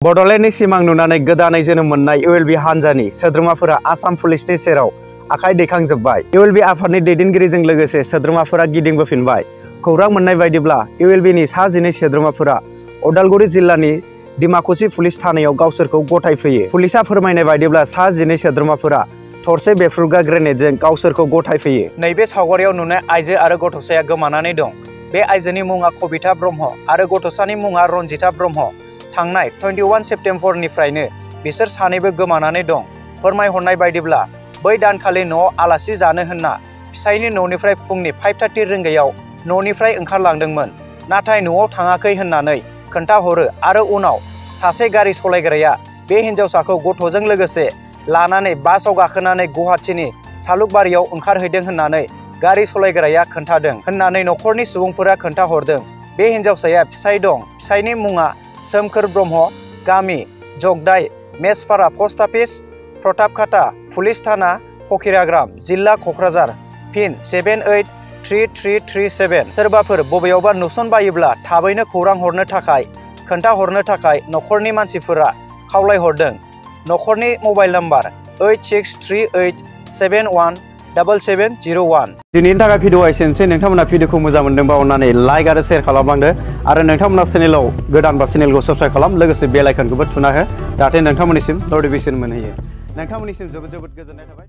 बड'लेण्डनि सिमां नुनानै गोदानै जोनोम मोननाय ULB हान्जानि सोद्रोमाफोरा आसाम पुलिसनि सेराव आखाइ दैखांजोब्बाय। ULB आफादनि दैदेनगिरिजों लोगोसे सोद्रोमाफोरा गिदिंबोफिनबाय। खौरां मोननाय बायदिब्ला ULBनि सा 12 सोद्रोमाफोरा उदालगुरि जिल्लानि डिमाकुसि पुलिस थानायाव गावसोरखौ गथायफैयो। पुलिसा फोरमायनाय बायदिब्ला सा 12 सोद्रोमाफोरा थरसे बेफ्रुग्रा ग्रेनेडजों गावसोरखौ गथायफैयो। नैबे सावगारियाव नुनाय आइजो आरो गथ'साया गोमानानै दं। बे आइजोनि मुङा कबिता ब्रह्म आरो गथ'सानि मुङा रनजिता ब्रह्म। थांनाय 21 सेप्तेम्बरनिफ्रायनो बिसोर सानैबो गोमानानै दं। फोरमायहरनाय बायदिब्ला बै दानखालि न'आव आलासि जानो होनना फिसायनि न'निफ्राय फुंनि 5:30 रिंगायाव न'निफ्राय ओंखारलांदोंमोन। नाथाय न'आव थाङाखै होननानै खोन्थाहरो आरो उनाव सासे गारि सालायग्राया बे हिन्जावसाखौ गथ'जों लोगोसे लानानै बासआव गाखोनानै गुवाहाटीनि सालुकबारियाव ओंखारहैदों होननानै गारि सालायग्राया खोन्थादों होननानै न'खरनि सुबुंफोरा खोन्थाहरदों। बे हिन्जावसाया फिसाय दं। फिसायनि मुङा सोमखोर ब्रह्म, गामि जगदाय, मेसपारा पस्ट अफिस, प्रतापखाता, पुलिस थाना फकिराग्राम, जिल्ला क'क्राझार, पिन 783337। सोरबाफोर बबेयावबा नुसनबायोब्ला थाबैनो खौरां हरनो थाखाय खोन्थाहरनो थाखाय न'खरनि मानसिफोरा खावलायहरदों। न'खरनि मबाइल नाम्बार 8638717701। दिनैनि थाखाय भिडिअआ एसेनोसै। नोंथांमोना भिडिअखौ मोजां मोनदोंबा अन्नानै लाइक आरो शेयार खालामलांदो आरो नोंथांमोना चेनेलाव गोदानबा चेनेलखौ साबस्क्राइब खालाम, लोगोसे बेल आइकनखौबो थुना हो जाहाथे नोंथांमोननिसिम नटिफिकेसन मोनहैयो। नोंथांमोननिसिम जोबोद जोबोद गोजोननाय थाबाय।